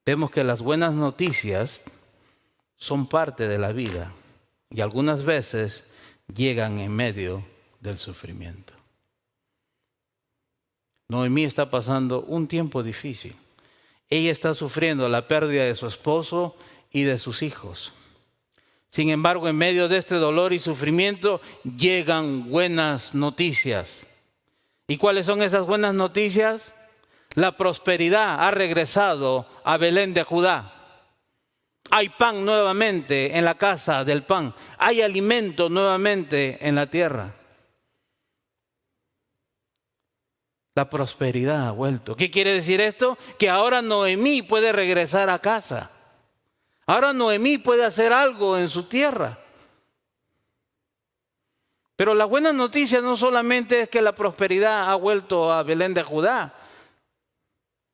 vemos que las buenas noticias son parte de la vida y algunas veces llegan en medio del sufrimiento. Noemí está pasando un tiempo difícil. Ella está sufriendo la pérdida de su esposo y de sus hijos. Sin embargo, en medio de este dolor y sufrimiento llegan buenas noticias. ¿Y cuáles son esas buenas noticias? La prosperidad ha regresado a Belén de Judá. Hay pan nuevamente en la casa del pan. Hay alimento nuevamente en la tierra. La prosperidad ha vuelto. ¿Qué quiere decir esto? Que ahora Noemí puede regresar a casa. Ahora Noemí puede hacer algo en su tierra. Pero la buena noticia no solamente es que la prosperidad ha vuelto a Belén de Judá,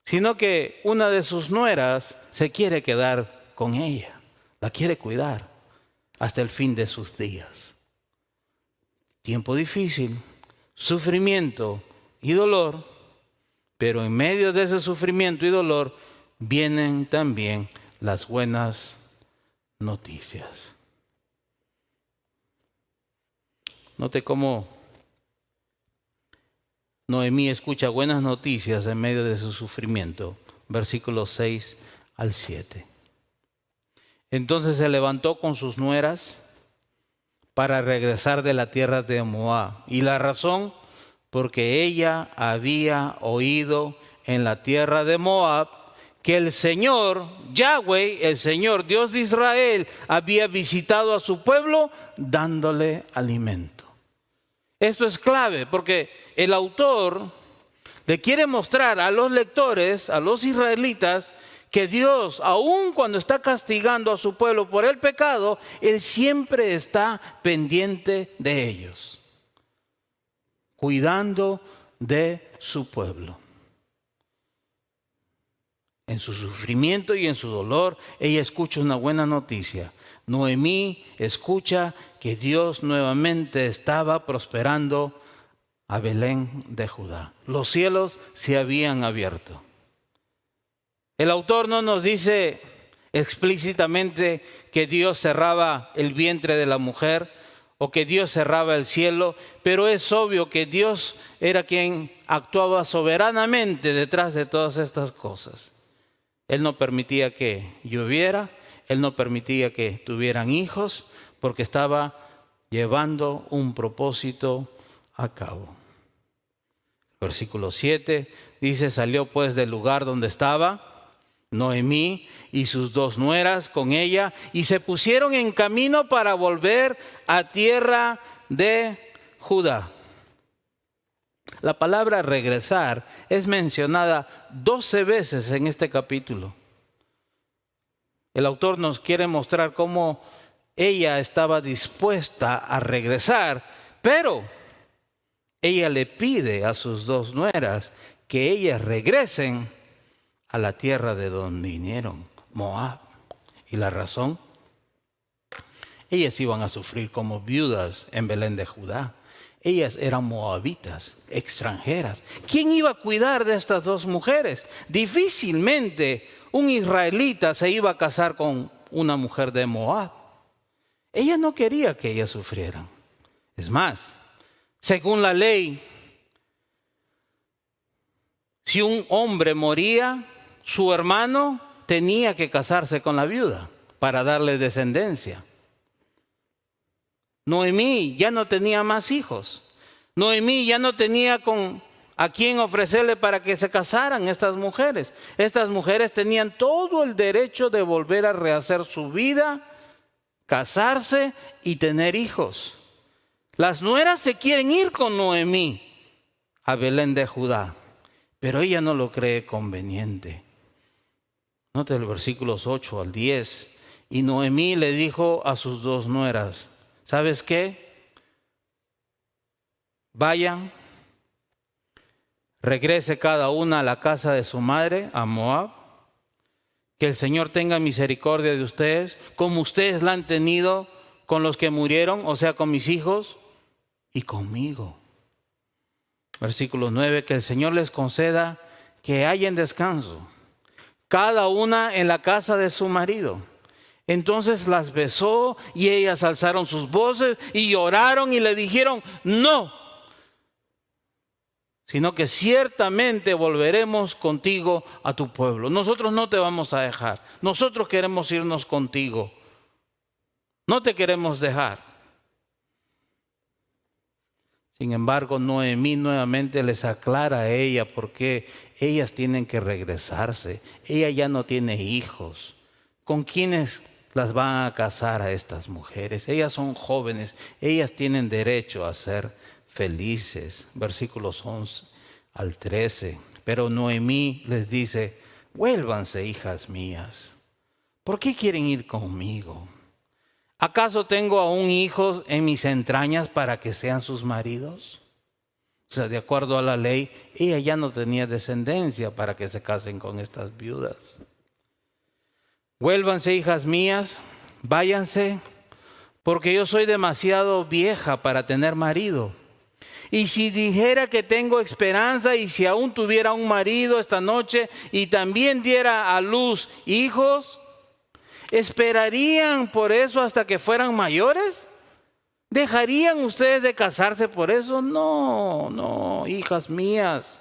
sino que una de sus nueras se quiere quedar con ella. La quiere cuidar hasta el fin de sus días. Tiempo difícil, sufrimiento y dolor, pero en medio de ese sufrimiento y dolor vienen también las buenas noticias. Note cómo Noemí escucha buenas noticias en medio de su sufrimiento. Versículos 6 al 7. Entonces se levantó con sus nueras para regresar de la tierra de Moab. Y la razón, porque ella había oído en la tierra de Moab que el Señor, Yahweh, el Señor Dios de Israel, había visitado a su pueblo dándole alimento. Esto es clave porque el autor le quiere mostrar a los lectores, a los israelitas, que Dios, aun cuando está castigando a su pueblo por el pecado, Él siempre está pendiente de ellos, cuidando de su pueblo. En su sufrimiento y en su dolor, ella escucha una buena noticia. Noemí escucha que Dios nuevamente estaba prosperando a Belén de Judá. Los cielos se habían abierto. El autor no nos dice explícitamente que Dios cerraba el vientre de la mujer o que Dios cerraba el cielo, pero es obvio que Dios era quien actuaba soberanamente detrás de todas estas cosas. Él no permitía que lloviera, Él no permitía que tuvieran hijos, porque estaba llevando un propósito a cabo. Versículo 7 dice, salió pues del lugar donde estaba Noemí y sus dos nueras con ella, y se pusieron en camino para volver a tierra de Judá. La palabra regresar es mencionada 12 veces en este capítulo. El autor nos quiere mostrar cómo ella estaba dispuesta a regresar, pero ella le pide a sus dos nueras que ellas regresen a la tierra de donde vinieron, Moab. ¿Y la razón? Ellas iban a sufrir como viudas en Belén de Judá. Ellas eran moabitas, extranjeras. ¿Quién iba a cuidar de estas dos mujeres? Difícilmente un israelita se iba a casar con una mujer de Moab. Ella no quería que ellas sufrieran. Es más, según la ley, si un hombre moría, su hermano tenía que casarse con la viuda para darle descendencia. Noemí ya no tenía más hijos. Noemí ya no tenía a quién ofrecerle para que se casaran estas mujeres. Estas mujeres tenían todo el derecho de volver a rehacer su vida, casarse y tener hijos. Las nueras se quieren ir con Noemí a Belén de Judá, pero ella no lo cree conveniente. Note el versículos 8 al 10. Y Noemí le dijo a sus dos nueras, ¿sabes qué? Vayan, regrese cada una a la casa de su madre, a Moab. Que el Señor tenga misericordia de ustedes, como ustedes la han tenido con los que murieron, o sea, con mis hijos y conmigo. Versículo 9, que el Señor les conceda que hallen descanso. cada una en la casa de su marido. Entonces las besó y ellas alzaron sus voces y lloraron y le dijeron: no, sino que ciertamente volveremos contigo a tu pueblo. Nosotros no te vamos a dejar. Nosotros queremos irnos contigo. No te queremos dejar. Sin embargo, Noemí nuevamente les aclara a ella por qué ellas tienen que regresarse. Ella ya no tiene hijos. ¿Con quiénes las van a casar a estas mujeres? Ellas son jóvenes. Ellas tienen derecho a ser felices. Versículos 11 al 13. Pero Noemí les dice: vuélvanse, hijas mías. ¿Por qué quieren ir conmigo? ¿Acaso tengo aún hijos en mis entrañas para que sean sus maridos? O sea, de acuerdo a la ley, ella ya no tenía descendencia para que se casen con estas viudas. Vuélvanse, hijas mías, váyanse, porque yo soy demasiado vieja para tener marido. Y si dijera que tengo esperanza, y si aún tuviera un marido esta noche y también diera a luz hijos, ¿esperarían por eso hasta que fueran mayores? ¿Dejarían ustedes de casarse por eso? No, no, hijas mías,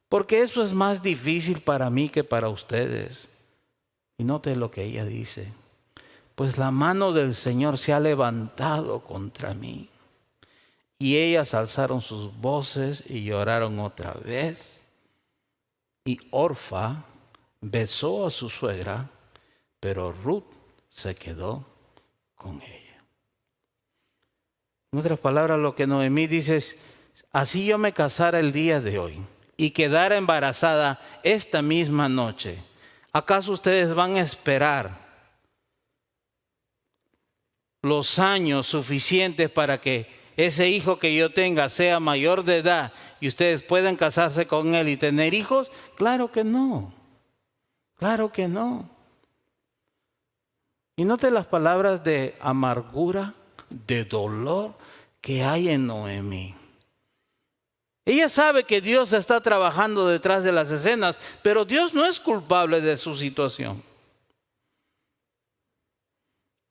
porque eso es más difícil para mí que para ustedes. Y note lo que ella dice: pues la mano del Señor se ha levantado contra mí. Y ellas alzaron sus voces y lloraron otra vez. Y Orfa besó a su suegra, pero Ruth se quedó con ella. En otras palabras, lo que Noemí dice es: así yo me casara el día de hoy y quedara embarazada esta misma noche, ¿acaso ustedes van a esperar los años suficientes para que ese hijo que yo tenga sea mayor de edad y ustedes puedan casarse con él y tener hijos? Claro que no. Claro que no. Y note las palabras de amargura, de dolor que hay en Noemí. Ella sabe que Dios está trabajando detrás de las escenas, pero Dios no es culpable de su situación.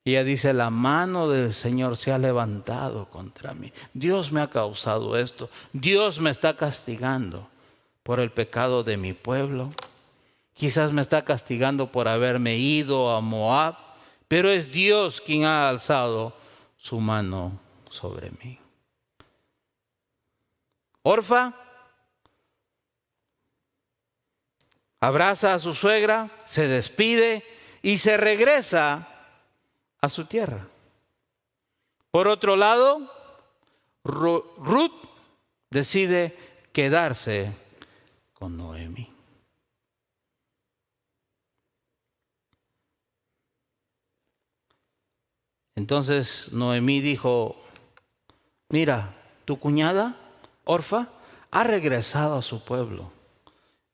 Ella dice: la mano del Señor se ha levantado contra mí. Dios me ha causado esto. Dios me está castigando por el pecado de mi pueblo. Quizás me está castigando por haberme ido a Moab, pero es Dios quien ha alzado su mano sobre mí. Orfa abraza a su suegra, se despide y se regresa a su tierra. Por otro lado, Ruth decide quedarse con Noemí. Entonces Noemí dijo: mira, tu cuñada, Orfa, ha regresado a su pueblo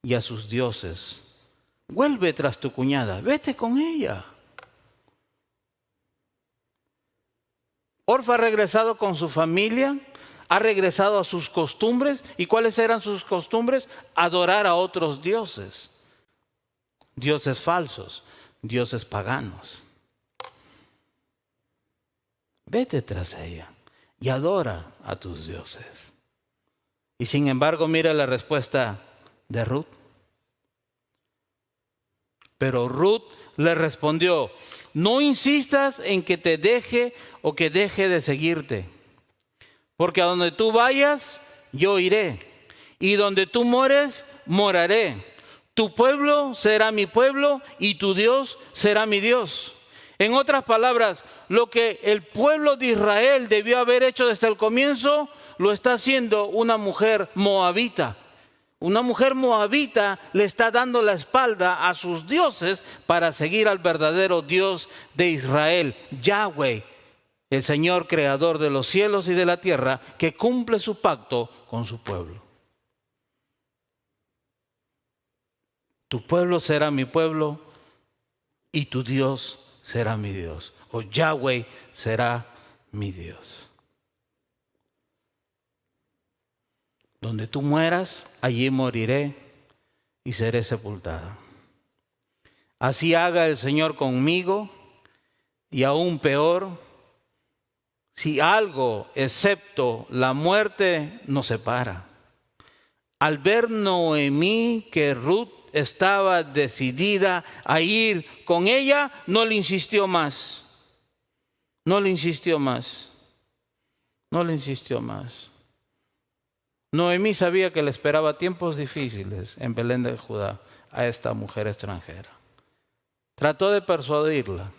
y a sus dioses. Vuelve tras tu cuñada, vete con ella. Orfa ha regresado con su familia, ha regresado a sus costumbres. ¿Y cuáles eran sus costumbres? Adorar a otros dioses. Dioses falsos, dioses paganos. Vete tras ella y adora a tus dioses. Y sin embargo, mira la respuesta de Ruth. Pero Ruth le respondió: no insistas en que te deje o que deje de seguirte, porque a donde tú vayas, yo iré, y donde tú mores, moraré. Tu pueblo será mi pueblo y tu Dios será mi Dios. En otras palabras, lo que el pueblo de Israel debió haber hecho desde el comienzo, lo está haciendo una mujer moabita. Una mujer moabita le está dando la espalda a sus dioses para seguir al verdadero Dios de Israel, Yahweh, el Señor creador de los cielos y de la tierra, que cumple su pacto con su pueblo. Tu pueblo será mi pueblo y tu Dios será mi Dios, o Yahweh será mi Dios. Donde tú mueras, allí moriré y seré sepultada. Así haga el Señor conmigo, y aún peor, si algo excepto la muerte nos separa. Al ver Noemí que Ruth estaba decidida a ir con ella, no le insistió más. No le insistió más. No le insistió más. Noemí sabía que le esperaba tiempos difíciles en Belén de Judá a esta mujer extranjera. Trató de persuadirla,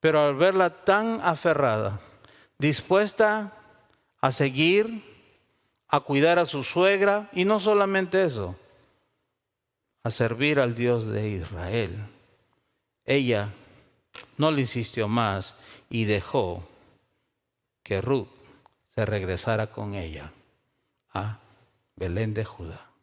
pero al verla tan aferrada, dispuesta a seguir, a cuidar a su suegra, y no solamente eso, a servir al Dios de Israel, ella no le insistió más y dejó que Ruth se regresara con ella a Belén de Judá.